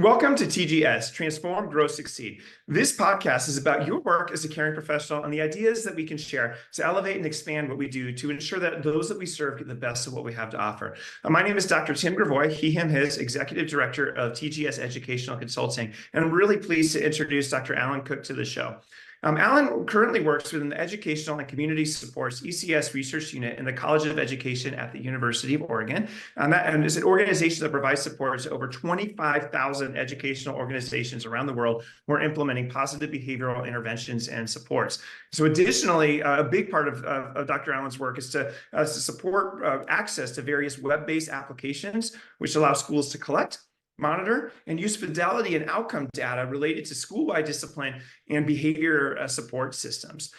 Welcome to TGS, Transform, Grow, Succeed. This podcast is about your work as a caring professional and the ideas that we can share to elevate and expand what we do to ensure that those that we serve get the best of what we have to offer. My name is Dr. Tim Gravoy, he, him, his, Executive Director of TGS Educational Consulting, and I'm really pleased to introduce Dr. Alan Cook to the show. Alan currently works within the Educational and Community Supports ECS Research Unit in the College of Education at the University of Oregon. And it's an organization that provides support to over 25,000 educational organizations around the world who are implementing positive behavioral interventions and supports. So additionally, a big part of Dr. Allen's work is to support access to various web-based applications, which allow schools to collect, monitor, and use fidelity and outcome data related to school-wide discipline and behavior support systems.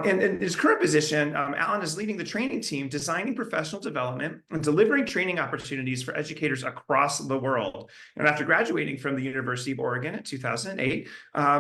In his current position, Alan is leading the training team, designing professional development and delivering training opportunities for educators across the world. And after graduating from the University of Oregon in 2008,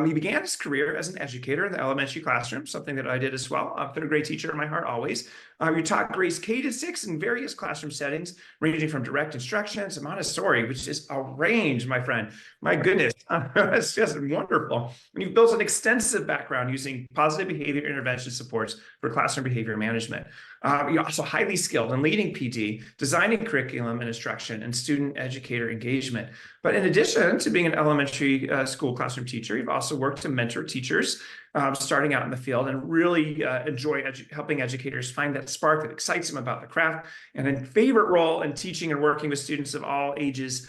he began his career as an educator in the elementary classroom, something that I did as well. I've been a great teacher in my heart always. We taught grades K to 6 in various classroom settings, ranging from direct instruction to Montessori, which is a range, my friend. My goodness, it's just wonderful. And you've built an extensive background using positive behavior intervention supports for classroom behavior management. You're also highly skilled in leading PD, designing curriculum and instruction, and student educator engagement. But in addition to being an elementary school classroom teacher, you've also worked to mentor teachers starting out in the field and really enjoy helping educators find that spark that excites them about the craft. And a favorite role in teaching and working with students of all ages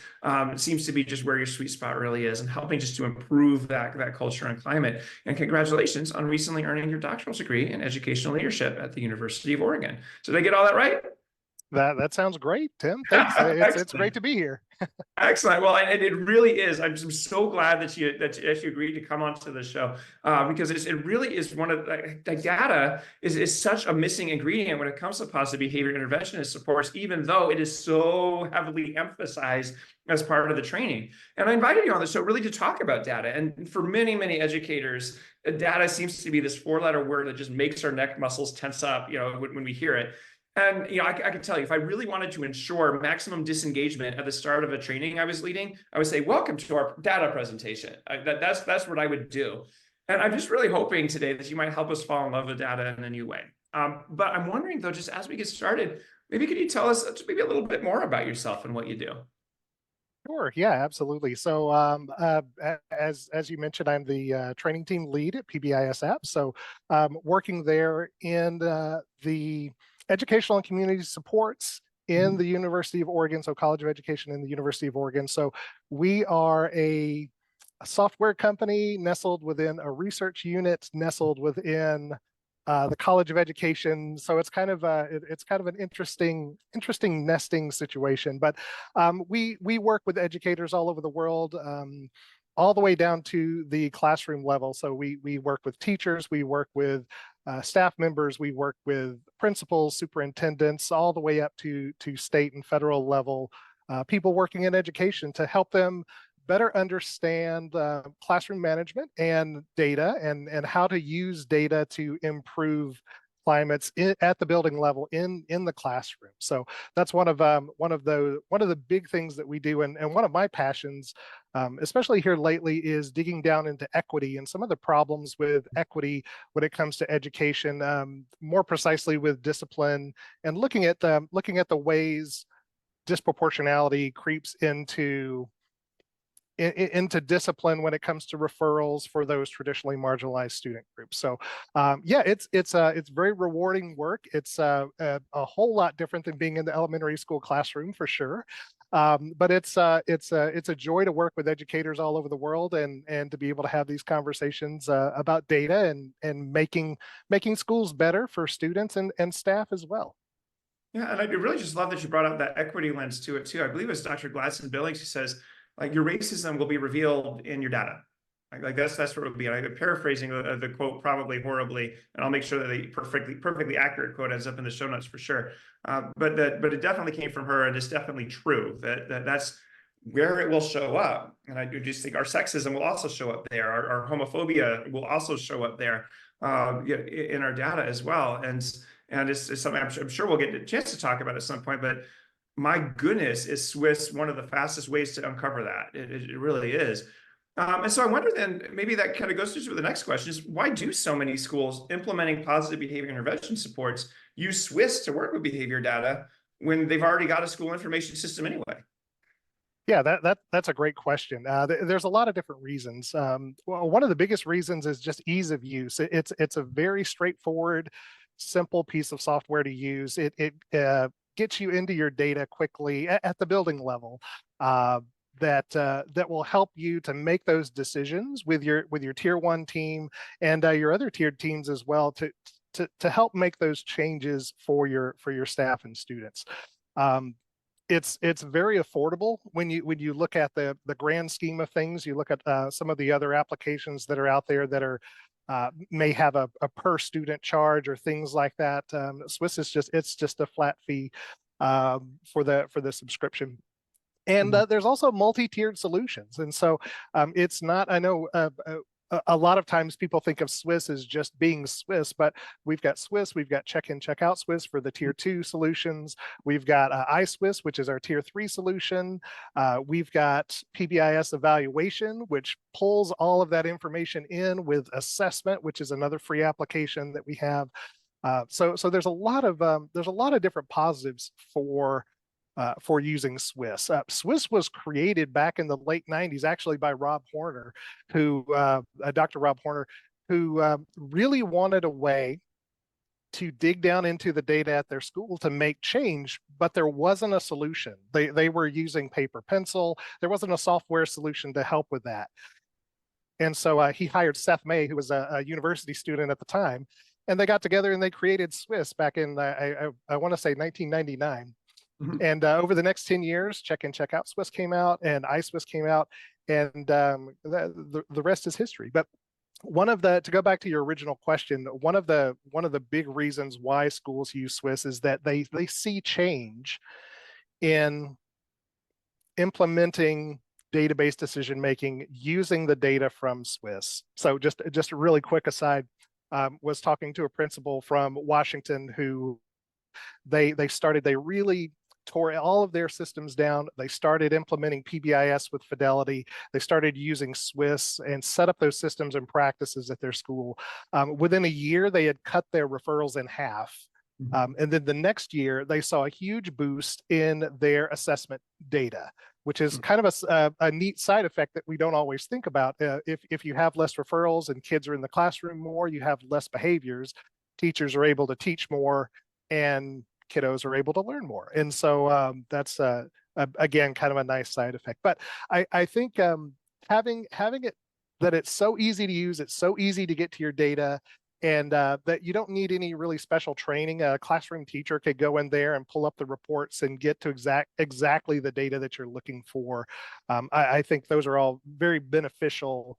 seems to be just where your sweet spot really is, and helping just to improve that culture and climate. And congratulations on recently earning your doctoral degree in educational leadership at the University of Oregon. So did I get all that right? That sounds great, Tim. Thanks. It's great to be here. Excellent. Well, and it really is. I'm so glad that you agreed to come onto the show because it really is one of the data is such a missing ingredient when it comes to positive behavior intervention and supports, even though it is so heavily emphasized as part of the training. And I invited you on the show really to talk about data. And for many, many educators, data seems to be this four-letter word that just makes our neck muscles tense up, when we hear it. And I can tell you, if I really wanted to ensure maximum disengagement at the start of a training I was leading, I would say, "Welcome to our data presentation." That's what I would do. And I'm just really hoping today that you might help us fall in love with data in a new way. But I'm wondering, though, just as we get started, maybe could you tell us just maybe a little bit more about yourself and what you do? Sure. Yeah, absolutely. So as you mentioned, I'm the training team lead at PBISF. So working there in the educational and community supports in the University of Oregon, so College of Education in the University of Oregon. So we are a software company nestled within a research unit, nestled within the College of Education. So it's kind of an interesting nesting situation. But we work with educators all over the world. All the way down to the classroom level. So we work with teachers, we work with staff members, we work with principals, superintendents, all the way up to state and federal level people working in education to help them better understand classroom management and data and how to use data to improve climates at the building level in the classroom. So that's one of the big things that we do, and one of my passions, especially here lately, is digging down into equity and some of the problems with equity when it comes to education, more precisely with discipline, and looking at the ways disproportionality creeps into discipline when it comes to referrals for those traditionally marginalized student groups. So yeah, it's very rewarding work. It's a whole lot different than being in the elementary school classroom for sure. But it's a joy to work with educators all over the world and to be able to have these conversations about data and making schools better for students and staff as well. Yeah, and I really just love that you brought up that equity lens to it too. I believe it's Dr. Gladstone Billings who says, like, your racism will be revealed in your data. Like that's what it would be. I'm paraphrasing the quote probably horribly, and I'll make sure that the perfectly accurate quote ends up in the show notes for sure. But it definitely came from her, and it's definitely true that's where it will show up. And I do just think our sexism will also show up there. Our homophobia will also show up there in our data as well. And it's something I'm sure we'll get a chance to talk about at some point. But my goodness, is Swiss one of the fastest ways to uncover that? It really is. And so I wonder then, maybe that kind of goes to the next question is why do so many schools implementing positive behavior intervention supports use Swiss to work with behavior data when they've already got a school information system anyway? Yeah, that's a great question. There's a lot of different reasons. Well, one of the biggest reasons is just ease of use. It's a very straightforward, simple piece of software to use. It gets you into your data quickly at the building level. That will help you to make those decisions with your tier one team and your other tiered teams as well to help make those changes for your staff and students. It's very affordable when you look at the grand scheme of things. You look at some of the other applications that are out there that are may have a per student charge or things like that. Swiss is just a flat fee for the subscription. And there's also multi-tiered solutions. And so it's not, I know a lot of times people think of Swiss as just being Swiss, but we've got Swiss, we've got check-in, check-out Swiss for the tier 2 solutions. We've got iSwiss, which is our tier 3 solution. We've got PBIS evaluation, which pulls all of that information in with assessment, which is another free application that we have. So there's a lot of different positives for using Swiss. Swiss was created back in the late 90s, actually by Rob Horner, Dr. Rob Horner, who really wanted a way to dig down into the data at their school to make change, but there wasn't a solution. They were using paper pencil. There wasn't a software solution to help with that. And so he hired Seth May, who was a university student at the time, and they got together and they created Swiss back in, I want to say 1999. And over the next 10 years, check-in, check-out Swiss came out and iSwiss came out, and the rest is history. But to go back to your original question, one of the big reasons why schools use Swiss is that they see change in implementing database decision making using the data from Swiss. So just a really quick aside, was talking to a principal from Washington who they really tore all of their systems down. They started implementing PBIS with Fidelity. They started using Swiss and set up those systems and practices at their school. Within a year, they had cut their referrals in half. And then the next year, they saw a huge boost in their assessment data, which is kind of a neat side effect that we don't always think about. If you have less referrals and kids are in the classroom more, you have less behaviors. Teachers are able to teach more, and kiddos are able to learn more. And so that's again kind of a nice side effect. But I think having it that it's so easy to use, it's so easy to get to your data, and that you don't need any really special training. A classroom teacher could go in there and pull up the reports and get to exactly the data that you're looking for. I think those are all very beneficial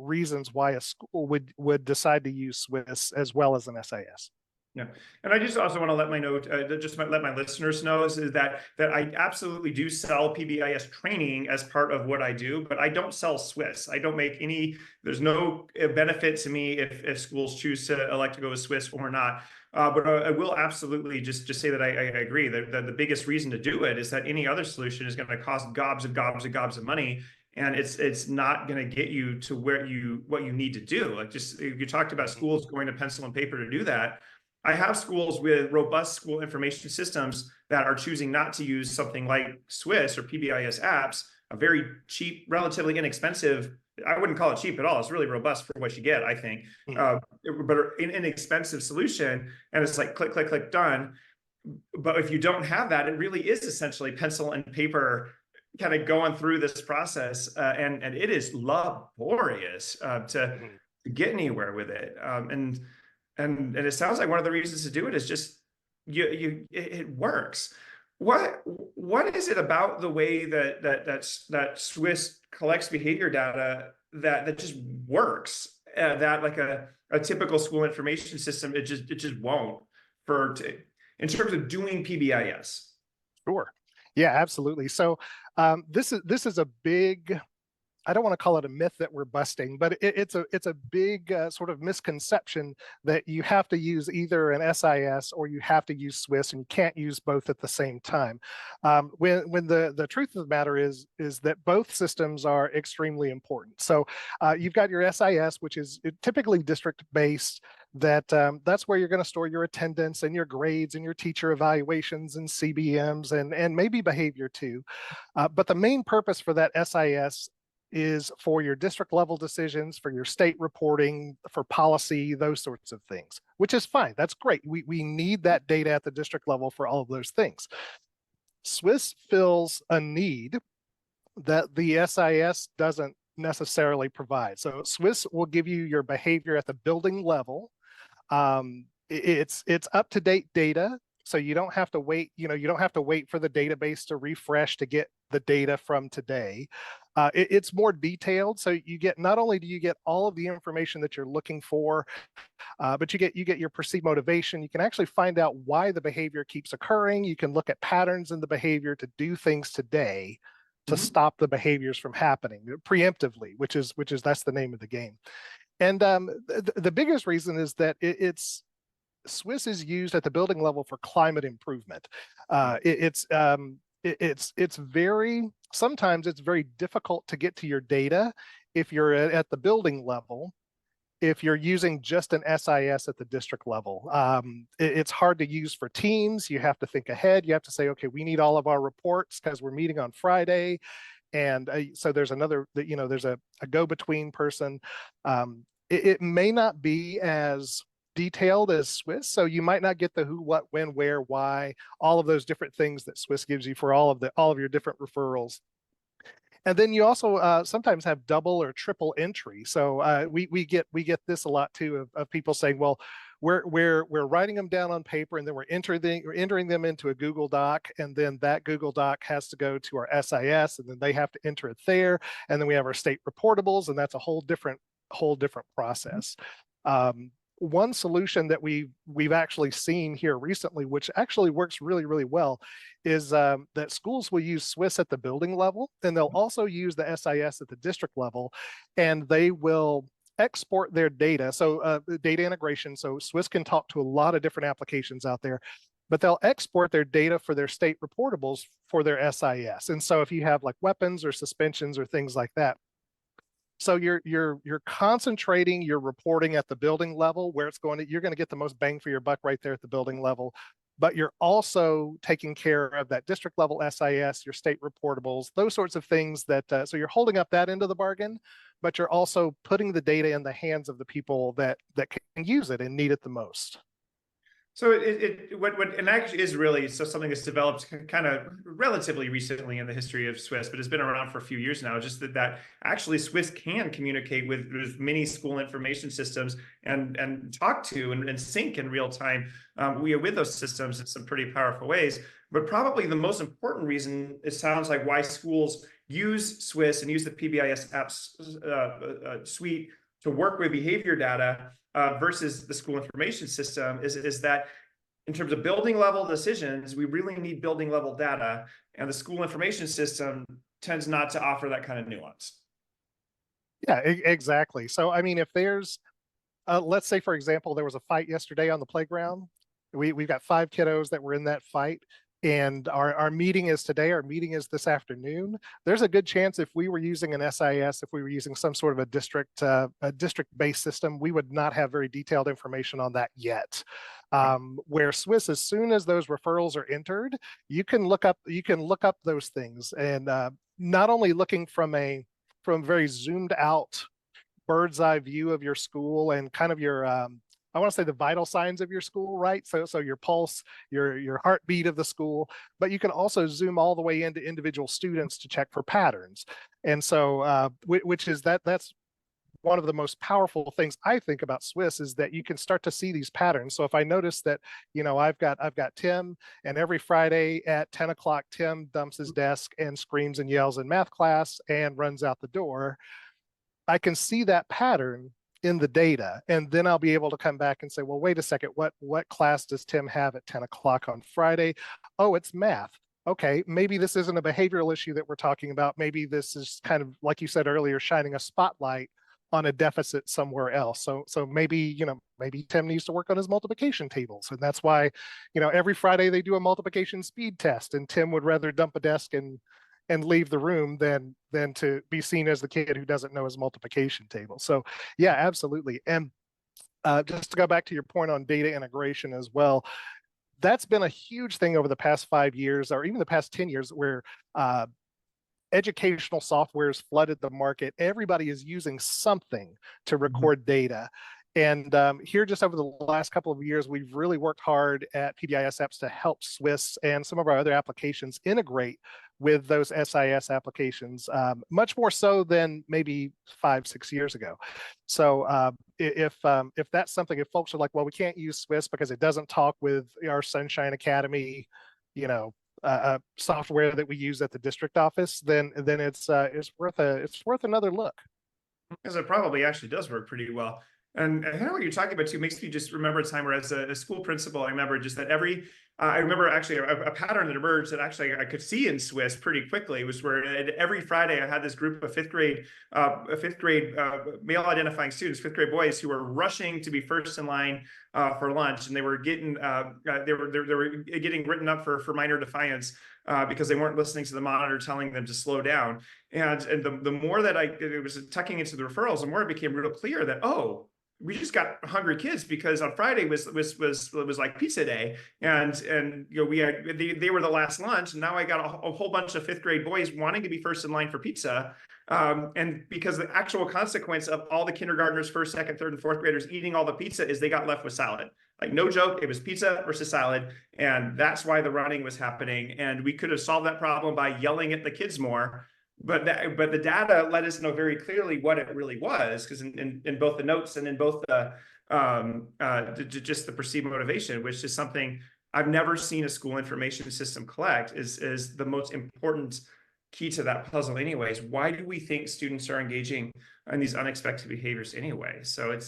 reasons why a school would decide to use Swiss as well as an SIS. Yeah, and I just also want to let let my listeners know is that I absolutely do sell PBIS training as part of what I do, but I don't sell Swiss. I don't make any. There's no benefit to me if schools choose to elect to go with Swiss or not. But I will absolutely just say that I agree that the biggest reason to do it is that any other solution is going to cost gobs and gobs and gobs of money. And it's not going to get you to what you need to do. Like just you talked about schools going to pencil and paper to do that. I have schools with robust school information systems that are choosing not to use something like Swiss or PBIS apps, a very cheap, relatively inexpensive. I wouldn't call it cheap at all. It's really robust for what you get, I think, but an inexpensive solution. And it's like click, click, click, done. But if you don't have that, it really is essentially pencil and paper kind of going through this process. And it is laborious to get anywhere with it. And it sounds like one of the reasons to do it is just it works. What is it about the way that Swiss collects behavior data that just works? That like a typical school information system, it just won't in terms of doing PBIS. Sure. Yeah, absolutely. So this is a big I don't want to call it a myth that we're busting, but it's a big sort of misconception that you have to use either an SIS or you have to use Swiss, and you can't use both at the same time. When the truth of the matter is that both systems are extremely important. So you've got your SIS, which is typically district based. That's where you're going to store your attendance and your grades and your teacher evaluations and CBMs and maybe behavior too. But the main purpose for that SIS is for your district level decisions, for your state reporting, for policy, those sorts of things, which is fine. That's great. We need that data at the district level for all of those things. Swiss fills a need that the SIS doesn't necessarily provide. So Swiss will give you your behavior at the building level. It's up-to-date data. So you don't have to wait, you don't have to wait for the database to refresh to get the data from today. It's more detailed. So you get, not only do you get all of the information that you're looking for, but you get your perceived motivation. You can actually find out why the behavior keeps occurring. You can look at patterns in the behavior to do things today to stop the behaviors from happening preemptively, which is that's the name of the game. And the biggest reason is that Swiss is used at the building level for climate improvement. Sometimes it's very difficult to get to your data if you're at the building level, if you're using just an SIS at the district level. It's hard to use for teams. You have to think ahead. You have to say, okay, we need all of our reports because we're meeting on Friday. And so there's there's a go-between person. It may not be as detailed as Swiss, so you might not get the who, what, when, where, why, all of those different things that Swiss gives you for all of your different referrals. And then you also sometimes have double or triple entry. So we get this a lot too of people saying, well, we're writing them down on paper and then we're entering them into a Google Doc, and then that Google Doc has to go to our SIS, and then they have to enter it there, and then we have our state reportables, and that's a whole different process. One solution that we've actually seen here recently, which actually works really, really well, is that schools will use Swiss at the building level, and they'll also use the SIS at the district level, and they will export their data. So data integration. So Swiss can talk to a lot of different applications out there, but they'll export their data for their state reportables for their SIS. And so if you have like weapons or suspensions or things like that, so you're concentrating your reporting at the building level where you're going to get the most bang for your buck right there at the building level, but you're also taking care of that district level SIS, your state reportables, those sorts of things that, so you're holding up that end of the bargain, but you're also putting the data in the hands of the people that can use it and need it the most. So and actually is really something that's developed kind of relatively recently in the history of Swiss, but has been around for a few years now. Just that actually Swiss can communicate with many school information systems and talk to and sync in real time with those systems in some pretty powerful ways. But probably the most important reason, it sounds like, why schools use Swiss and use the PBIS apps suite to work with behavior data versus the school information system is that in terms of building level decisions, we really need building level data, and the school information system tends not to offer that kind of nuance. Yeah, exactly. So, I mean, if there's, let's say, for example, there was a fight yesterday on the playground. We've got 5 kiddos that were in that fight. And our meeting is today, our meeting is this afternoon. There's a good chance if we were using an SIS, if we were using some sort of a district-based system, we would not have very detailed information on that yet. Where Swiss, as soon as those referrals are entered, you can look up those things, and not only looking from very zoomed out bird's eye view of your school and kind of your I want to say the vital signs of your school, right? So your pulse, your heartbeat of the school, but you can also zoom all the way into individual students to check for patterns. And so, that's one of the most powerful things I think about Swiss, is that you can start to see these patterns. So if I notice that, I've got Tim, and every Friday at 10 o'clock, Tim dumps his desk and screams and yells in math class and runs out the door, I can see that pattern in the data, and then I'll be able to come back and say, well, wait a second, what class does Tim have at 10 o'clock on Friday? Oh, it's math. okay, maybe this isn't a behavioral issue that we're talking about. Maybe this is kind of, like you said earlier, shining a spotlight on a deficit somewhere else. So maybe, maybe Tim needs to work on his multiplication tables. And that's why, every Friday they do a multiplication speed test, and Tim would rather dump a desk and leave the room than to be seen as the kid who doesn't know his multiplication table. So yeah, absolutely. And just to go back to your point on data integration as well, that's been a huge thing over the past 5 years, or even the past 10 years, where educational software has flooded the market. Everybody is using something to record data. And here, just over the last couple of years, we've really worked hard at PBIS Apps to help SWIS and some of our other applications integrate with those SIS applications, much more so than maybe 5-6 years ago. So if that's something, if folks are like, well, we can't use SWIS because it doesn't talk with our Sunshine Academy, software that we use at the district office, then it's worth another look. Because it probably actually does work pretty well. And I know what you're talking about too makes me just remember a time where, as a school principal, I remember just that I remember actually a pattern that emerged that actually I could see in SWIS pretty quickly, was where every Friday I had this group of fifth grade male identifying students, fifth grade boys, who were rushing to be first in line for lunch, and they were getting written up for minor defiance because they weren't listening to the monitor telling them to slow down. And the more that it was tucking into the referrals, the more it became real clear that, oh, we just got hungry kids, because on Friday was like pizza day, and we had they were the last lunch, and now I got a whole bunch of fifth grade boys wanting to be first in line for pizza, and because the actual consequence of all the kindergartners, first, second, third, and fourth graders eating all the pizza is they got left with salad. Like, no joke, it was pizza versus salad, and that's why the running was happening. And we could have solved that problem by yelling at the kids more. But the data let us know very clearly what it really was, because in both the notes and in both the just the perceived motivation, which is something I've never seen a school information system collect, is the most important key to that puzzle anyways. Why do we think students are engaging in these unexpected behaviors anyway? So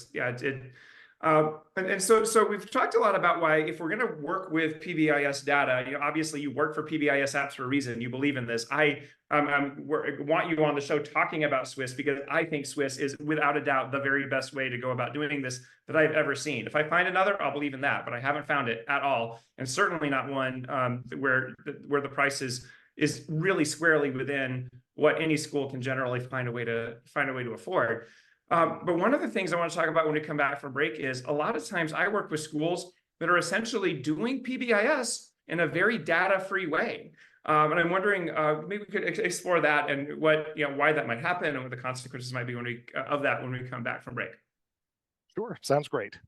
so we've talked a lot about why, if we're going to work with PBIS data, obviously you work for PBIS Apps for a reason. You believe in this. I want you on the show talking about SWIS, because I think SWIS is without a doubt the very best way to go about doing this that I've ever seen. If I find another, I'll believe in that, but I haven't found it at all, and certainly not one where the price is really squarely within what any school can generally find a way to afford. But one of the things I want to talk about when we come back from break is, a lot of times I work with schools that are essentially doing PBIS in a very data-free way. And I'm wondering, maybe we could explore that, and why that might happen, and what the consequences might be when we come back from break. Sure, sounds great.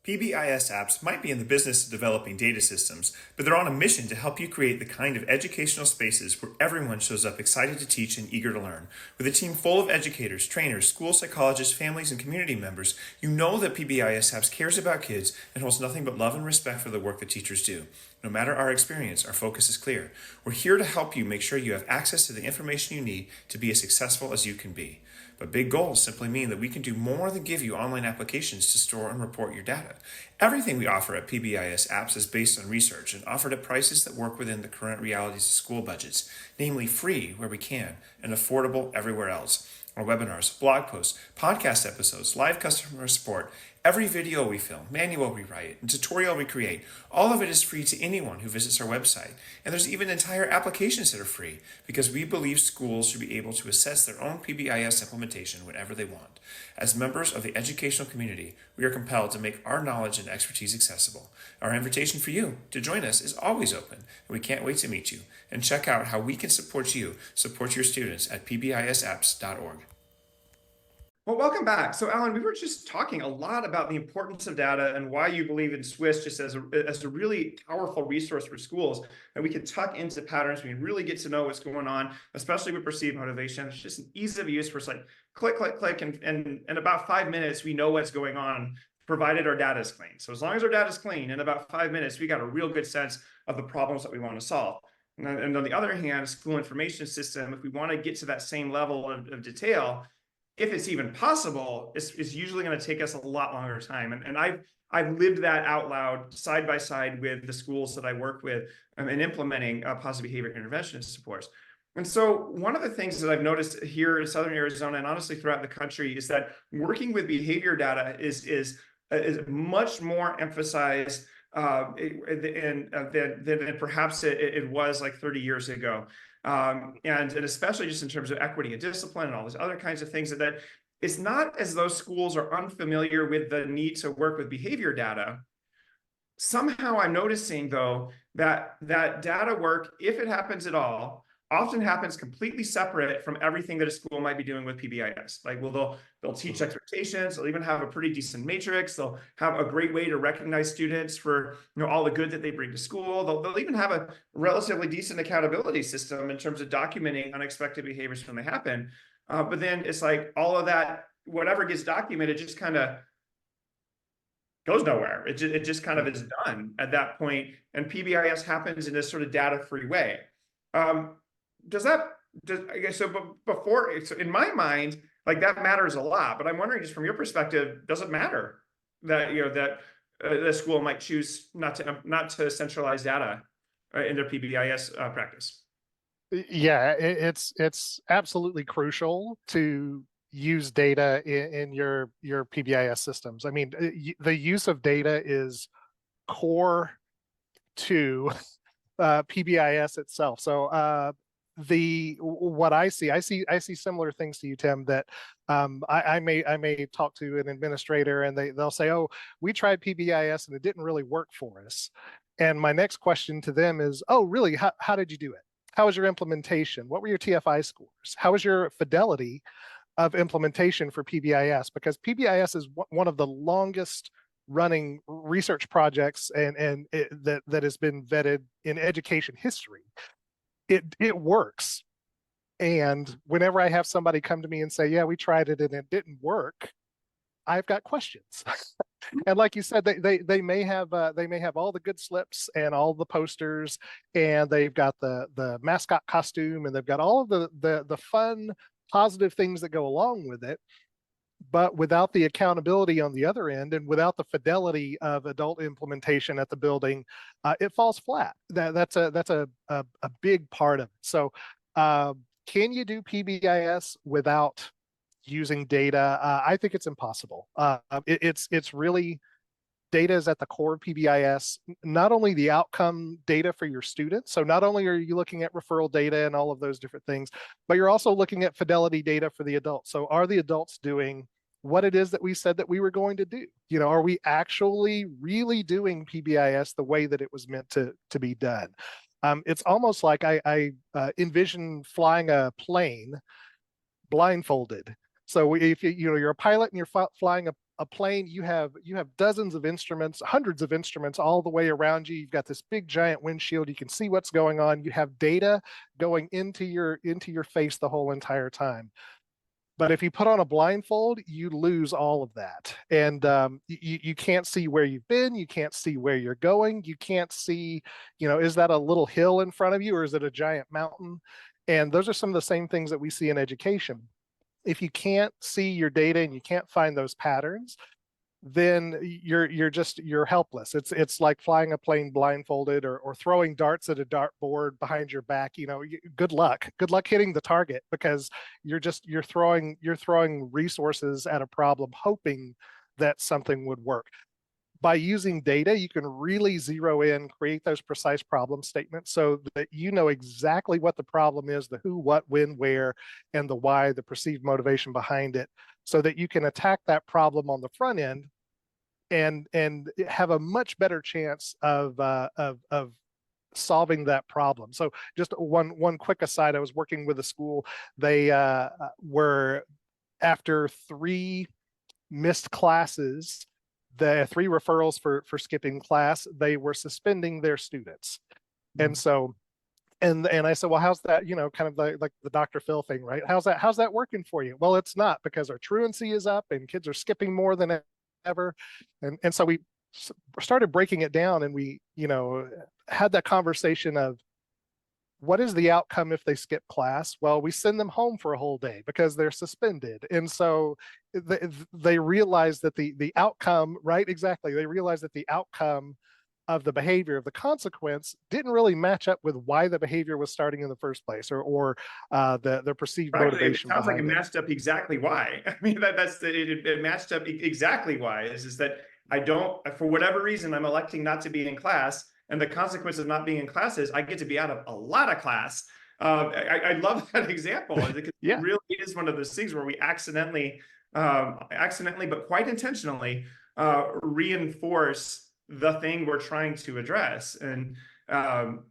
PBIS Apps might be in the business of developing data systems, but they're on a mission to help you create the kind of educational spaces where everyone shows up excited to teach and eager to learn. With a team full of educators, trainers, school psychologists, families, and community members, you know that PBIS Apps cares about kids and holds nothing but love and respect for the work that teachers do. No matter our experience, our focus is clear. We're here to help you make sure you have access to the information you need to be as successful as you can be. But big goals simply mean that we can do more than give you online applications to store and report your data. Everything we offer at PBIS Apps is based on research and offered at prices that work within the current realities of school budgets, namely free where we can and affordable everywhere else. Our webinars, blog posts, podcast episodes, live customer support, every video we film, manual we write, and tutorial we create, all of it is free to anyone who visits our website. And there's even entire applications that are free, because we believe schools should be able to assess their own PBIS implementation whenever they want. As members of the educational community, we are compelled to make our knowledge and expertise accessible. Our invitation for you to join us is always open, and we can't wait to meet you. And check out how we can support you, support your students at pbisapps.org. Well, welcome back. So, Alan, we were just talking a lot about the importance of data and why you believe in SWIS just as a really powerful resource for schools that we can tuck into patterns. We can really get to know what's going on, especially with perceived motivation. It's just an ease of use for us, like click, click, click, and in about 5 minutes, we know what's going on, provided our data is clean. So as long as our data is clean, in about 5 minutes, we got a real good sense of the problems that we want to solve. And on the other hand, school information system, if we want to get to that same level of detail, if it's even possible, is usually going to take us a lot longer time. And I've lived that out loud side by side with the schools that I work with in implementing positive behavior intervention supports. And so one of the things that I've noticed here in Southern Arizona and honestly throughout the country is that working with behavior data is much more emphasized than perhaps it was like 30 years ago. And especially just in terms of equity and discipline and all these other kinds of things that it's not as though schools are unfamiliar with the need to work with behavior data. Somehow I'm noticing though that data work, if it happens at all, often happens completely separate from everything that a school might be doing with PBIS. Like, well, they'll teach expectations. They'll even have a pretty decent matrix. They'll have a great way to recognize students for all the good that they bring to school. They'll even have a relatively decent accountability system in terms of documenting unexpected behaviors when they happen. But then it's like all of that, whatever gets documented, just kind of goes nowhere. It just kind of is done at that point, and PBIS happens in this sort of data-free way. I guess so? But before, so in my mind, like that matters a lot. But I'm wondering, just from your perspective, does it matter that that the school might choose not to centralize data in their PBIS practice? Yeah, it's absolutely crucial to use data in your PBIS systems. I mean, the use of data is core to PBIS itself. So what I see similar things to you, Tim, that I may talk to an administrator and they'll say, oh, we tried PBIS and it didn't really work for us. And my next question to them is, oh, really? How did you do it? How was your implementation? What were your TFI scores? How was your fidelity of implementation for PBIS? Because PBIS is one of the longest running research projects that has been vetted in education history. It works. And whenever I have somebody come to me and say, yeah, we tried it and it didn't work, I've got questions. And like you said, they may have all the good slips and all the posters, and they've got the mascot costume, and they've got all of the fun, positive things that go along with it. But without the accountability on the other end, and without the fidelity of adult implementation at the building, it falls flat. That's a big part of it. So, can you do PBIS without using data? I think it's impossible. It's really, data is at the core of PBIS. Not only the outcome data for your students, so not only are you looking at referral data and all of those different things, but you're also looking at fidelity data for the adults. So are the adults doing what it is that we said that we were going to do? Are we actually really doing PBIS the way that it was meant to be done? It's almost like I envision flying a plane blindfolded. So if you're a pilot and you're flying a plane, you have dozens of instruments, hundreds of instruments all the way around you. You've got this big giant windshield. You can see what's going on. You have data going into your face the whole entire time. But if you put on a blindfold, you lose all of that. And you can't see where you've been. You can't see where you're going. You can't see, is that a little hill in front of you or is it a giant mountain? And those are some of the same things that we see in education. If you can't see your data and you can't find those patterns, then you're helpless. It's like flying a plane blindfolded or throwing darts at a dartboard behind your back. Good luck hitting the target, because you're throwing resources at a problem hoping that something would work. By using data, you can really zero in, create those precise problem statements so that you know exactly what the problem is, the who, what, when, where, and the why, the perceived motivation behind it, so that you can attack that problem on the front end and have a much better chance of solving that problem. So just one quick aside, I was working with a school. They were, after 3 missed classes, the 3 referrals for skipping class, they were suspending their students. And so, and I said, well, how's that, kind of like the Dr. Phil thing, right? How's that working for you? Well, it's not, because our truancy is up and kids are skipping more than ever. And so we started breaking it down, and we, had that conversation of, what is the outcome if they skip class? Well, we send them home for a whole day because they're suspended. And so they realize that the outcome, right? Exactly. They realize that the outcome of the behavior, of the consequence, didn't really match up with why the behavior was starting in the first place, or the perceived motivation. It sounds like it behind it. matched up exactly why. I mean, it matched up exactly why is that I don't, for whatever reason, I'm electing not to be in class, and the consequence of not being in class is I get to be out of a lot of class. I love that example because Yeah. it really is one of those things where we accidentally, but quite intentionally, reinforce the thing we're trying to address. And the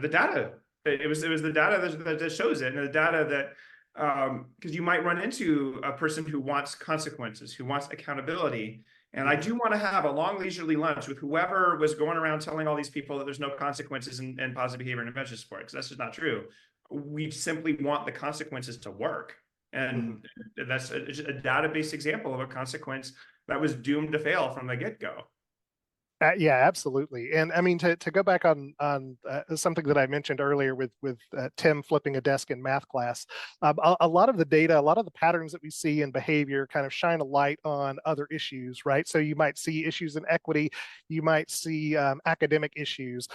data, it was the data that shows it, and the data that because you might run into a person who wants consequences, who wants accountability. And I do want to have a long leisurely lunch with whoever was going around telling all these people that there's no consequences in positive behavior intervention support, because that's just not true. We simply want the consequences to work. And that's a database example of a consequence that was doomed to fail from the get-go. Yeah, absolutely. And I mean, to go back on something that I mentioned earlier with Tim flipping a desk in math class, a lot of the data, a lot of the patterns that we see in behavior kind of shine a light on other issues, right? So you might see issues in equity, you might see academic issues.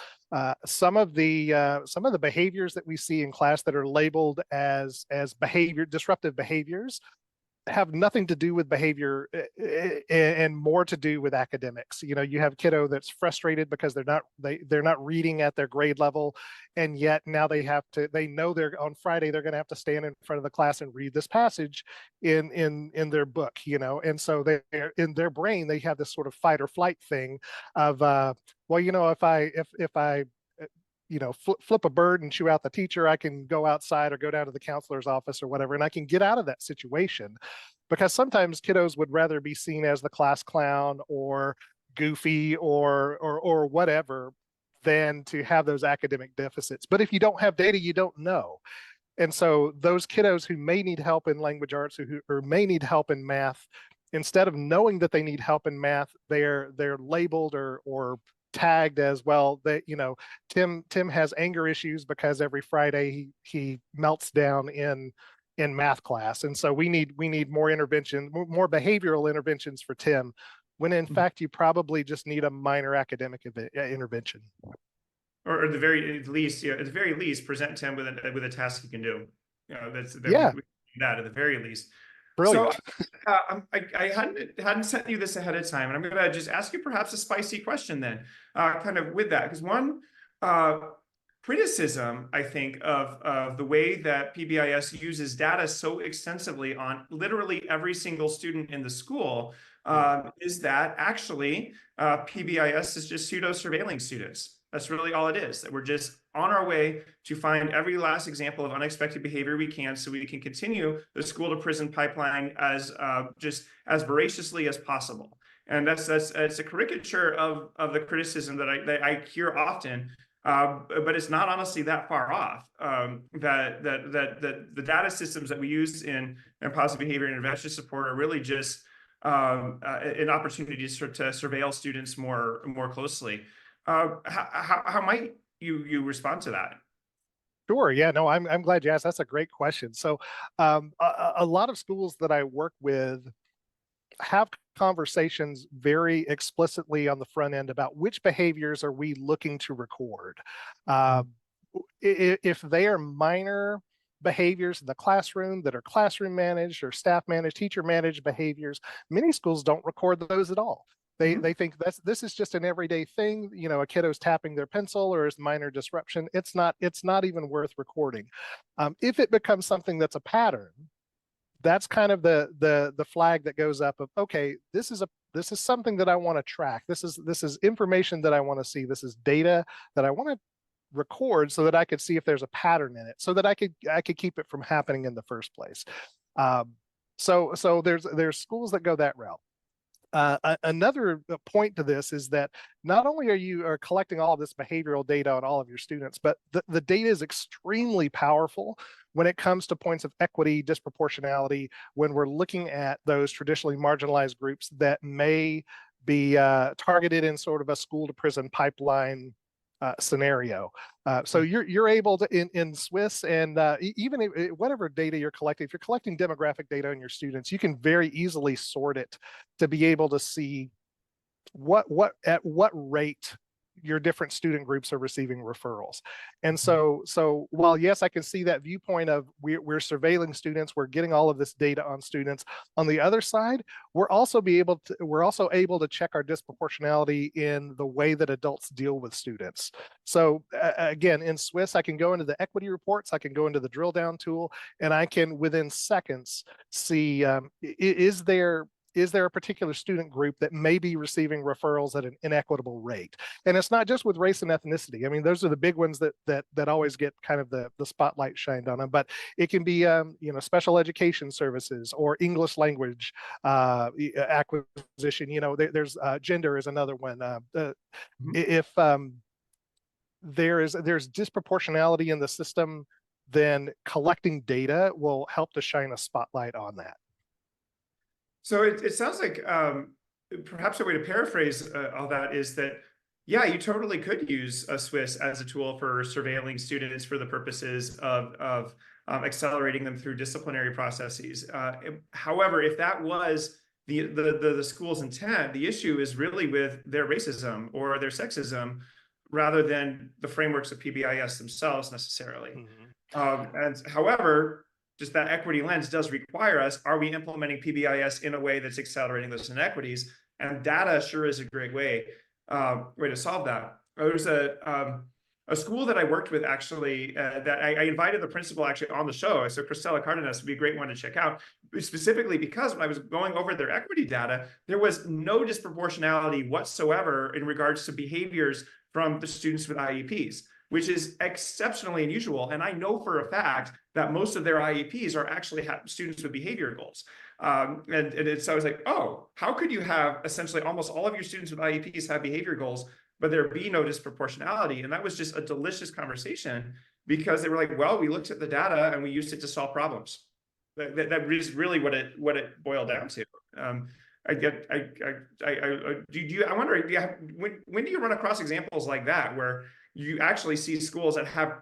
Some of the behaviors that we see in class that are labeled as disruptive behaviors have nothing to do with behavior and more to do with academics. You know, you have kiddo that's frustrated because they're not reading at their grade level, and yet now they know they're on Friday they're going to have to stand in front of the class and read this passage in their book, you know. And so they're in their brain they have this sort of fight or flight thing of well, you know, if I you know, flip a bird and chew out the teacher, I can go outside or go down to the counselor's office or whatever, and I can get out of that situation. Because sometimes kiddos would rather be seen as the class clown or goofy or whatever than to have those academic deficits. But if you don't have data, you don't know. And so those kiddos who may need help in language arts or may need help in math, instead of knowing that they need help in math, they're labeled or tagged as, well, that, you know, Tim has anger issues because every Friday he melts down in math class, and so we need more intervention, more behavioral interventions for Tim, when in fact you probably just need a minor academic intervention. Or at the very least, present Tim with a task he can do. You know, that at the very least. Brilliant. So I hadn't sent you this ahead of time, and I'm going to just ask you perhaps a spicy question then, kind of with that, because one criticism, I think, of the way that PBIS uses data so extensively on literally every single student in the school is that actually PBIS is just pseudo-surveilling students. That's really all it is, that we're just on our way to find every last example of unexpected behavior we can, so we can continue the school to prison pipeline as just as voraciously as possible. And that's a caricature of the criticism that I hear often, but it's not honestly that far off. That the data systems that we use in positive behavior intervention support are really just an opportunity to surveil students more closely. How might you respond to that? Sure. Yeah, no, I'm glad you asked. That's a great question. So a lot of schools that I work with have conversations very explicitly on the front end about which behaviors are we looking to record. If they are minor behaviors in the classroom that are classroom managed or staff managed, teacher managed behaviors, many schools don't record those at all. They think this is just an everyday thing. You know, a kiddo's tapping their pencil or is minor disruption. It's not even worth recording. If it becomes something that's a pattern, that's kind of the flag that goes up of, okay, this is something that I want to track. This is information that I want to see. This is data that I want to record so that I could see if there's a pattern in it, so that I could keep it from happening in the first place. So there's schools that go that route. Another point to this is that not only are you collecting all of this behavioral data on all of your students, but the data is extremely powerful when it comes to points of equity, disproportionality, when we're looking at those traditionally marginalized groups that may be targeted in sort of a school to prison pipeline scenario. So you're able to in Swiss and even whatever data you're collecting, if you're collecting demographic data on your students, you can very easily sort it to be able to see at what rate your different student groups are receiving referrals. And so while yes, I can see that viewpoint of we're surveilling students, we're getting all of this data on students. On the other side, we're also able to check our disproportionality in the way that adults deal with students. So again, in Swiss, I can go into the equity reports, I can go into the drill down tool, and I can within seconds see is there a particular student group that may be receiving referrals at an inequitable rate? And it's not just with race and ethnicity. I mean, those are the big ones that always get kind of the spotlight shined on them, but it can be, special education services or English language acquisition. There's gender is another one. If there's disproportionality in the system, then collecting data will help to shine a spotlight on that. So it sounds like perhaps a way to paraphrase all that is that, yeah, you totally could use a Swiss as a tool for surveilling students for the purposes of accelerating them through disciplinary processes. However, if that was the school's intent, the issue is really with their racism or their sexism rather than the frameworks of PBIS themselves necessarily. And however, just that equity lens does require us, are we implementing PBIS in a way that's accelerating those inequities? And data sure is a great way to solve that. There's a school that I worked with actually that I invited the principal actually on the show. So Cristela Cardenas would be a great one to check out, specifically because when I was going over their equity data, there was no disproportionality whatsoever in regards to behaviors from the students with IEPs, which is exceptionally unusual. And I know for a fact that most of their IEPs are actually students with behavior goals. So I was like, oh, how could you have essentially almost all of your students with IEPs have behavior goals, but there be no disproportionality? And that was just a delicious conversation because they were like, well, we looked at the data and we used it to solve problems. That is really what it boiled down to. I wonder, when do you run across examples like that where you actually see schools that have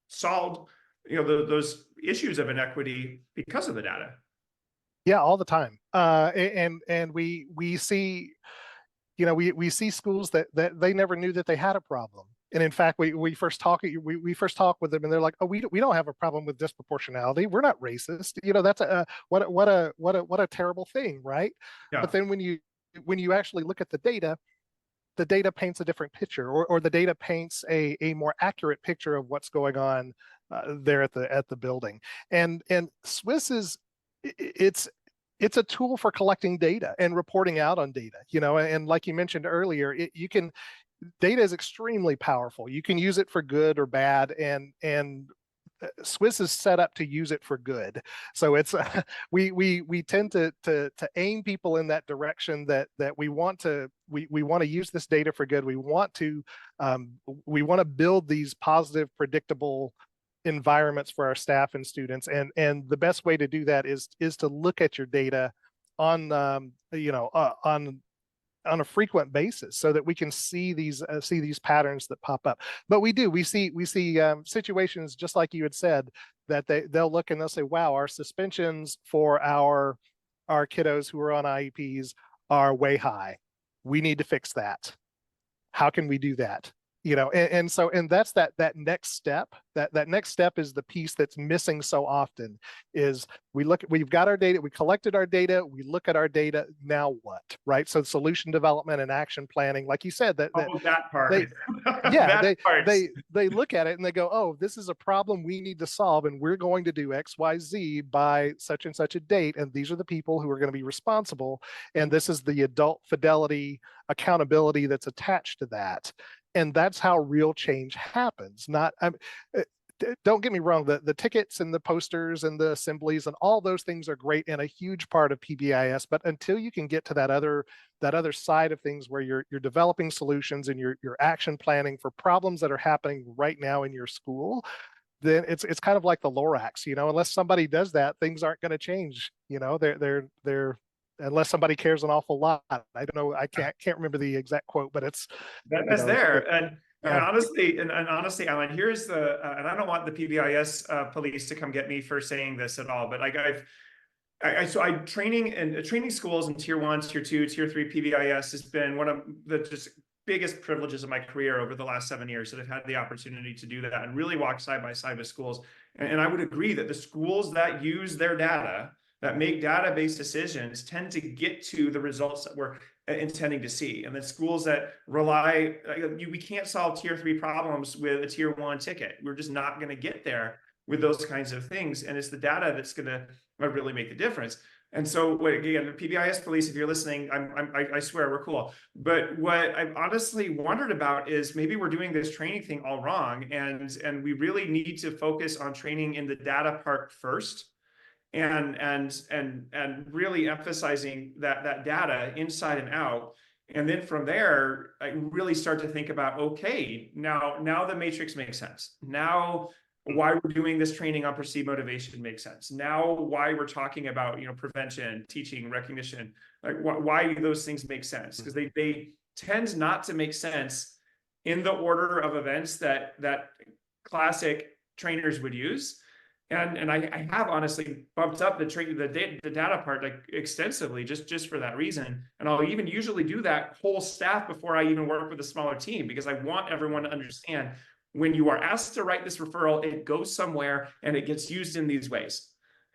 solved, those issues of inequity because of the data? Yeah, all the time. And we see, we see schools that they never knew that they had a problem. And in fact, we first talk with them, and they're like, "Oh, we don't have a problem with disproportionality. We're not racist." That's what a terrible thing, right? Yeah. But then when you actually look at the data paints a different picture, or the data paints a more accurate picture of what's going on there at the building. And Swiss it's a tool for collecting data and reporting out on data. And like you mentioned earlier, data is extremely powerful. You can use it for good or bad, and Swiss is set up to use it for good. So it's we tend to aim people in that direction that we want to use this data for good. We want to build these positive, predictable environments for our staff and students, and the best way to do that is to look at your data on on a frequent basis so that we can see these patterns that pop up. But we see situations just like you had said, that they'll look and they'll say, wow, our suspensions for our kiddos who are on IEPs are way high. We need to fix that. How can we do that? And that's that next step. That next step is the piece that's missing so often. Is we've got our data, we collected our data, we look at our data. Now what, right? So solution development and action planning, like you said, that part. They look at it and they go, oh, this is a problem we need to solve, and we're going to do X, Y, Z by such and such a date, and these are the people who are going to be responsible, and this is the adult fidelity accountability that's attached to that. And that's how real change happens. Don't get me wrong, the tickets and the posters and the assemblies and all those things are great and a huge part of PBIS. But until you can get to that other side of things where you're developing solutions and you're action planning for problems that are happening right now in your school, then it's kind of like the Lorax. Unless somebody does that, things aren't going to change. They're unless somebody cares an awful lot. I don't know. I can't remember the exact quote, but it's that's there. And And honestly, Alan, here's the, and I don't want the PBIS police to come get me for saying this at all, but like so I training and training schools in tier 1, tier 2, tier 3 PBIS has been one of the just biggest privileges of my career over the last 7 years that I've had the opportunity to do that and really walk side by side with schools. And I would agree that the schools that use their data, that make data-based decisions, tend to get to the results that we're intending to see. And the schools that rely, we can't solve tier 3 problems with a tier 1 ticket. We're just not going to get there with those kinds of things. And it's the data that's going to really make the difference. And so, again, the PBIS police, if you're listening, I swear we're cool. But what I've honestly wondered about is maybe we're doing this training thing all wrong, and we really need to focus on training in the data part first, and really emphasizing that data inside and out. And then from there, I really start to think about, okay, now the matrix makes sense. Now why we're doing this training on perceived motivation makes sense. Now why we're talking about, prevention, teaching, recognition, like why do those things make sense? Because they tend not to make sense in the order of events that classic trainers would use. And I have honestly bumped up the data part like extensively just for that reason. And I'll even usually do that whole staff before I even work with a smaller team, because I want everyone to understand when you are asked to write this referral, it goes somewhere and it gets used in these ways.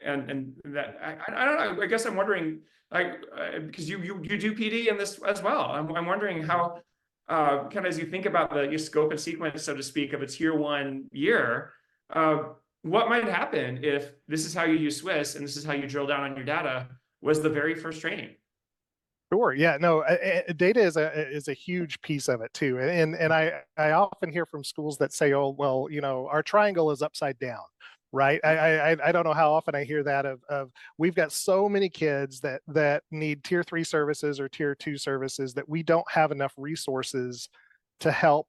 And that I don't know. I guess I'm wondering, like, because you do PD in this as well. I'm wondering how, kind of as you think about the scope and sequence, so to speak, of a tier 1 year, what might happen if this is how you use Swiss and this is how you drill down on your data was the very first training? Sure. Yeah. No. Data is a huge piece of it too, and I often hear from schools that say, "Oh, well, our triangle is upside down." Right. I don't know how often I hear that of we've got so many kids that need tier 3 services or tier 2 services that we don't have enough resources to help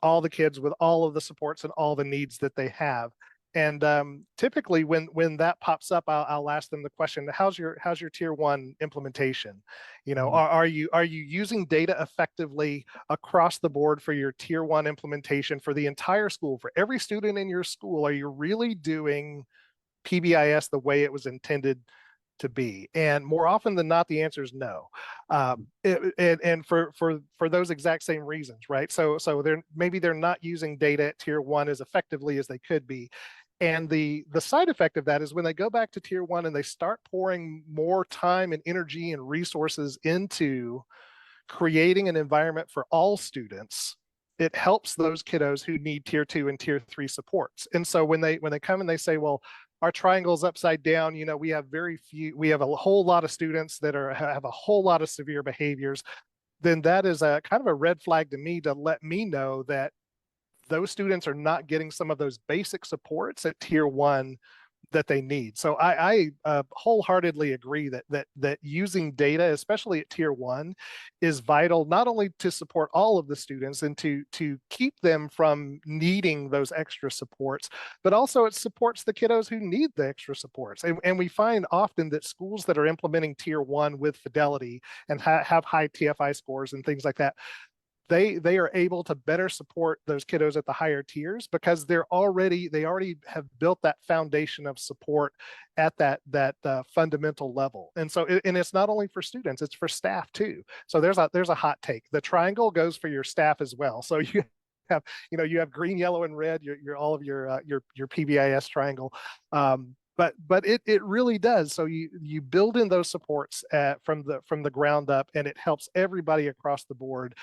all the kids with all of the supports and all the needs that they have. And typically when that pops up, I'll ask them the question, how's your tier 1 implementation? Are you using data effectively across the board for your tier 1 implementation for the entire school, for every student in your school? Are you really doing PBIS the way it was intended to be? And more often than not, the answer is no. And for those exact same reasons, right? So they're not using data at tier 1 as effectively as they could be. And the side effect of that is when they go back to tier 1 and they start pouring more time and energy and resources into creating an environment for all students, it helps those kiddos who need tier 2 and tier 3 supports. And so when they come and they say, well, our triangle's upside down, we have a whole lot of students that have a whole lot of severe behaviors, then that is a kind of a red flag to me, to let me know that those students are not getting some of those basic supports at tier 1 that they need. So I wholeheartedly agree that using data, especially at tier 1, is vital, not only to support all of the students and to keep them from needing those extra supports, but also it supports the kiddos who need the extra supports. And we find often that schools that are implementing tier 1 with fidelity and have high TFI scores and things like that, they are able to better support those kiddos at the higher tiers because they already have built that foundation of support at that fundamental level. And so it's not only for students, it's for staff too. So there's a hot take. The triangle goes for your staff as well. So you have green, yellow, and red, all of your PBIS triangle. But it really does. So you build in those supports from the ground up, and it helps everybody across the board.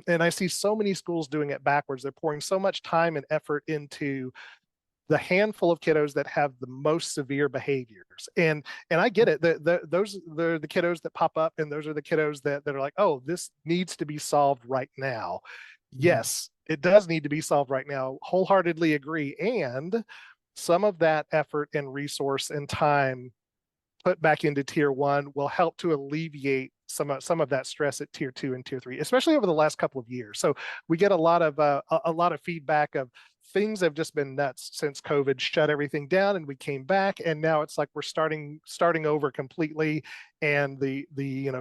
And I see so many schools doing it backwards. They're pouring so much time and effort into the handful of kiddos that have the most severe behaviors. And I get it. Those are the kiddos that pop up, and those are the kiddos that are like, oh, this needs to be solved right now. Yes, it does need to be solved right now. Wholeheartedly agree. And some of that effort and resource and time put back into tier 1 will help to alleviate some of that stress at tier 2 and tier 3, especially over the last couple of years. So we get a lot of feedback of things have just been nuts since COVID shut everything down and we came back, and now it's like we're starting over completely, and the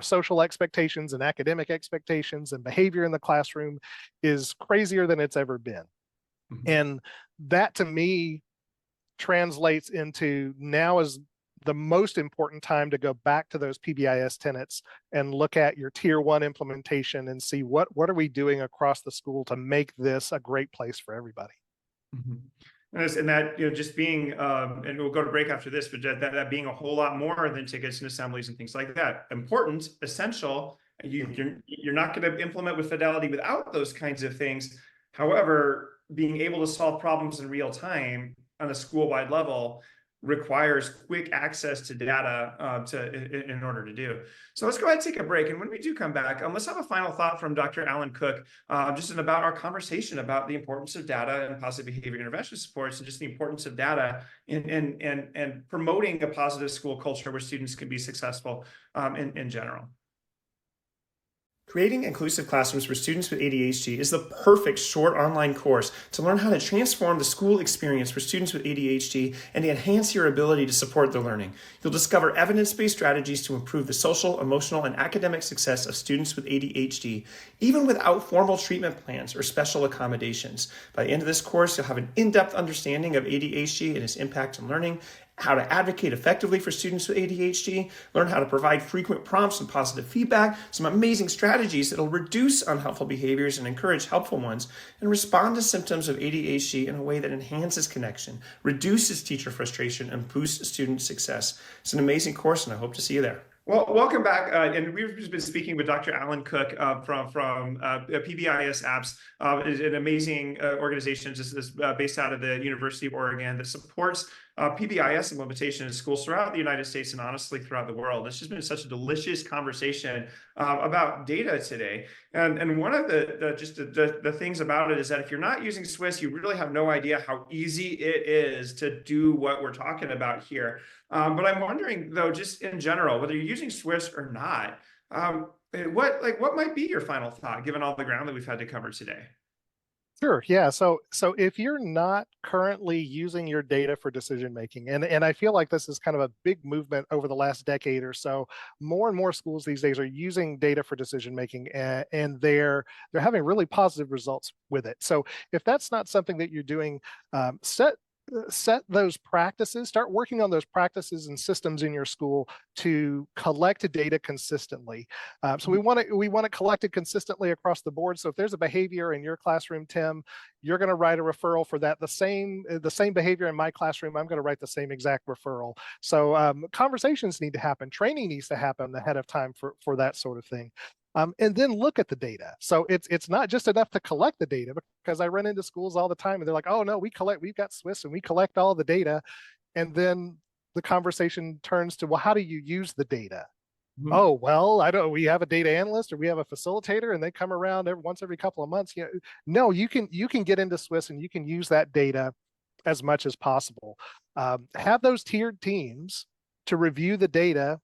social expectations and academic expectations and behavior in the classroom is crazier than it's ever been. Mhm. And that to me translates into now is the most important time to go back to those PBIS tenets and look at your tier 1 implementation and see what are we doing across the school to make this a great place for everybody. Mhm. And that, just being, and we'll go to break after this, but that being a whole lot more than tickets and assemblies and things like that. Important, essential. You're not going to implement with fidelity without those kinds of things. However, being able to solve problems in real time on a school-wide level requires quick access to data in order to do. So let's go ahead and take a break. And when we do come back, let's have a final thought from Dr. Alan Cook, just about our conversation about the importance of data and positive behavior intervention supports, and just the importance of data and promoting a positive school culture where students can be successful in general. Creating inclusive classrooms for students with ADHD is the perfect short online course to learn how to transform the school experience for students with ADHD and to enhance your ability to support their learning. You'll discover evidence-based strategies to improve the social, emotional, and academic success of students with ADHD, even without formal treatment plans or special accommodations. By the end of this course, you'll have an in-depth understanding of ADHD and its impact on learning, how to advocate effectively for students with ADHD, learn how to provide frequent prompts and positive feedback, some amazing strategies that'll reduce unhelpful behaviors and encourage helpful ones, and respond to symptoms of ADHD in a way that enhances connection, reduces teacher frustration, and boosts student success. It's an amazing course, and I hope to see you there. Well, welcome back. And we've just been speaking with Dr. Alan Cook from PBIS Apps. Is an amazing organization just based out of the University of Oregon that supports PBIS implementation in schools throughout the United States and honestly throughout the world. It's just been such a delicious conversation about data today. And one of the things about it is that if you're not using Swiss, you really have no idea how easy it is to do what we're talking about here. But I'm wondering, though, just in general, whether you're using Swiss or not, what might be your final thought, given all the ground that we've had to cover today? Sure. Yeah. So if you're not currently using your data for decision making, and I feel like this is kind of a big movement over the last decade or so, more and more schools these days are using data for decision making, and they're having really positive results with it. So if that's not something that you're doing, set those practices, start working on those practices and systems in your school to collect data consistently. So we want to collect it consistently across the board. So if there's a behavior in your classroom, Tim, you're going to write a referral for that. The same behavior in my classroom, I'm going to write the same exact referral. So conversations need to happen. Training needs to happen ahead of time for that sort of thing. And then look at the data. So it's not just enough to collect the data, because I run into schools all the time and they're like, oh no, we've got Swiss and we collect all the data. And then the conversation turns to, well, how do you use the data? Mm-hmm. Oh, well, we have a data analyst or we have a facilitator and they come around once every couple of months. No, you can get into Swiss and you can use that data as much as possible. Have those tiered teams to review the data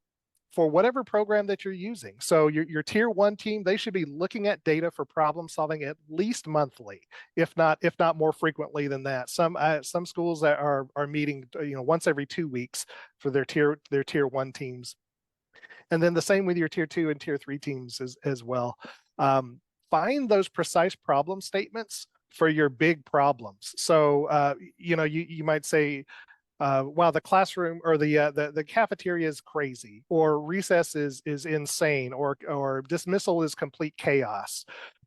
for whatever program that you're using. So your tier 1 team, they should be looking at data for problem solving at least monthly, if not more frequently than that. Some schools that are meeting once every 2 weeks for their tier 1 teams. And then the same with your tier 2 and tier 3 teams as well. Find those precise problem statements for your big problems. So you might say, wow, the classroom or the cafeteria is crazy, or recess is insane, or dismissal is complete chaos.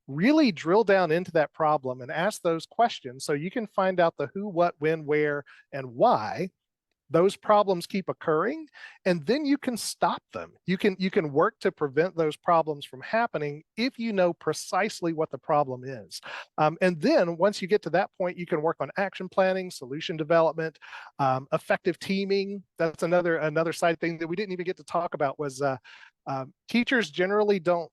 Really drill down into that problem and ask those questions so you can find out the who, what, when, where, and why those problems keep occurring, and then you can stop them. You can work to prevent those problems from happening if you know precisely what the problem is. And then once you get to that point, you can work on action planning, solution development, effective teaming. That's another side thing that we didn't even get to talk about was teachers generally don't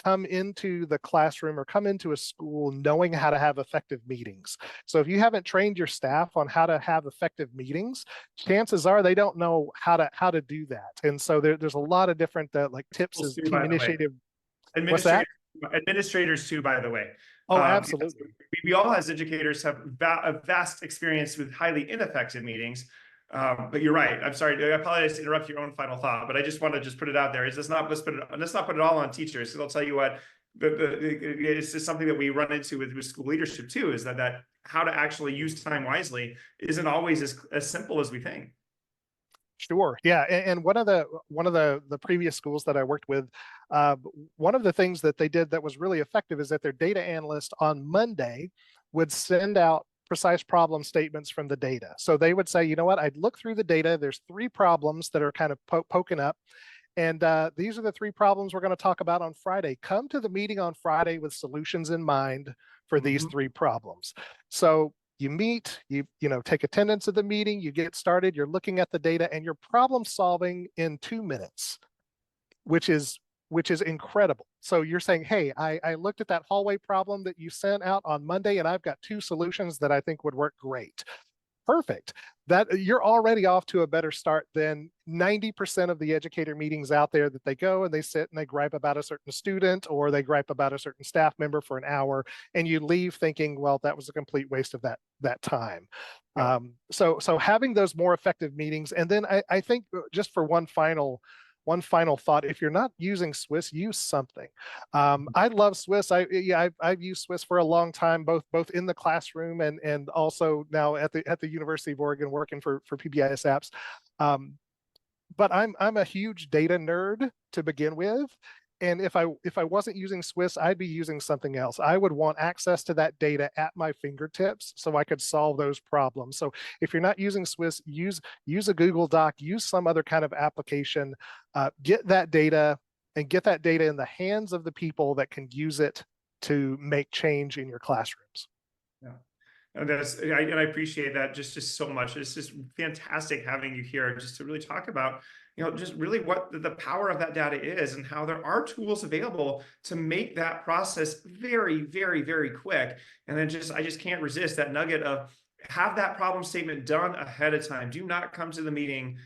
come into the classroom or come into a school knowing how to have effective meetings. So if you haven't trained your staff on how to have effective meetings, chances are they don't know how to do that. And so there's a lot of different tips as team initiative. Administrators too, by the way. Oh, Because absolutely. we all as educators have a vast experience with highly ineffective meetings. But you're right. I'm sorry. I apologize to interrupt your own final thought, but I just want to just put it out there. Let's not put it all on teachers. Because I'll tell you what, it's just something that we run into with school leadership too, is that how to actually use time wisely isn't always as simple as we think. Sure. Yeah. And one of the previous schools that I worked with, one of the things that they did that was really effective is that their data analyst on Monday would send out precise problem statements from the data. So they would say, you know what, I'd look through the data. There's 3 problems that are kind of poking up. And these are the 3 problems we're going to talk about on Friday. Come to the meeting on Friday with solutions in mind for these 3 problems. So you meet, you take attendance at the meeting, you get started, you're looking at the data, and you're problem solving in 2 minutes, which is incredible. So you're saying, hey, I looked at that hallway problem that you sent out on Monday, and I've got 2 solutions that I think would work great. Perfect. That you're already off to a better start than 90% of the educator meetings out there that they go and they sit and they gripe about a certain student or they gripe about a certain staff member for an hour, and you leave thinking, well, that was a complete waste of that time. Yeah. So having those more effective meetings, and then I think just for one final thought, if you're not using Swiss, use something. I love Swiss. I've used Swiss for a long time, both in the classroom and also now at the University of Oregon working for PBIS apps. But I'm a huge data nerd to begin with. And if I wasn't using Swiss, I'd be using something else. I would want access to that data at my fingertips so I could solve those problems. So if you're not using Swiss, use a Google Doc, use some other kind of application, get that data and get that data in the hands of the people that can use it to make change in your classrooms. Yeah. And I appreciate that just so much. It's just fantastic having you here just to really talk about, just really what the power of that data is and how there are tools available to make that process very, very, very quick. And then I just can't resist that nugget of have that problem statement done ahead of time. Do not come to the meeting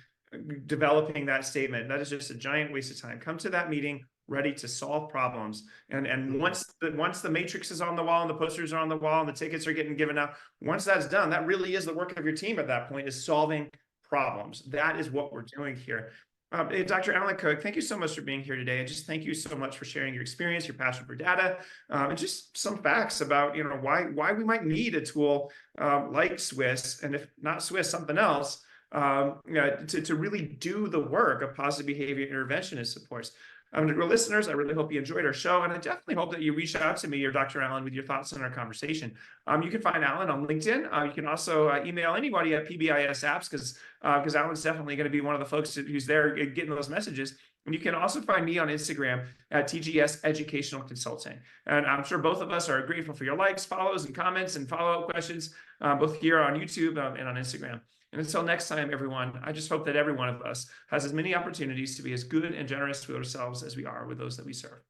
developing that statement. That is just a giant waste of time. Come to that meeting ready to solve problems. And once the matrix is on the wall and the posters are on the wall and the tickets are getting given out, once that's done, that really is the work of your team at that point, is solving problems. That is what we're doing here. Dr. Alan Cook, thank you so much for being here today. And just thank you so much for sharing your experience, your passion for data, and just some facts about why we might need a tool like Swiss, and if not Swiss, something else, to really do the work of positive behavior intervention and supports. Listeners, I really hope you enjoyed our show, and I definitely hope that you reach out to me or Dr. Allen with your thoughts on our conversation. You can find Alan on LinkedIn. You can also email anybody at PBIS Apps because Alan's definitely going to be one of the folks who's there getting those messages. And you can also find me on Instagram at TGS Educational Consulting. And I'm sure both of us are grateful for your likes, follows, and comments and follow-up questions, both here on YouTube and on Instagram. And until next time, everyone, I just hope that every one of us has as many opportunities to be as good and generous with ourselves as we are with those that we serve.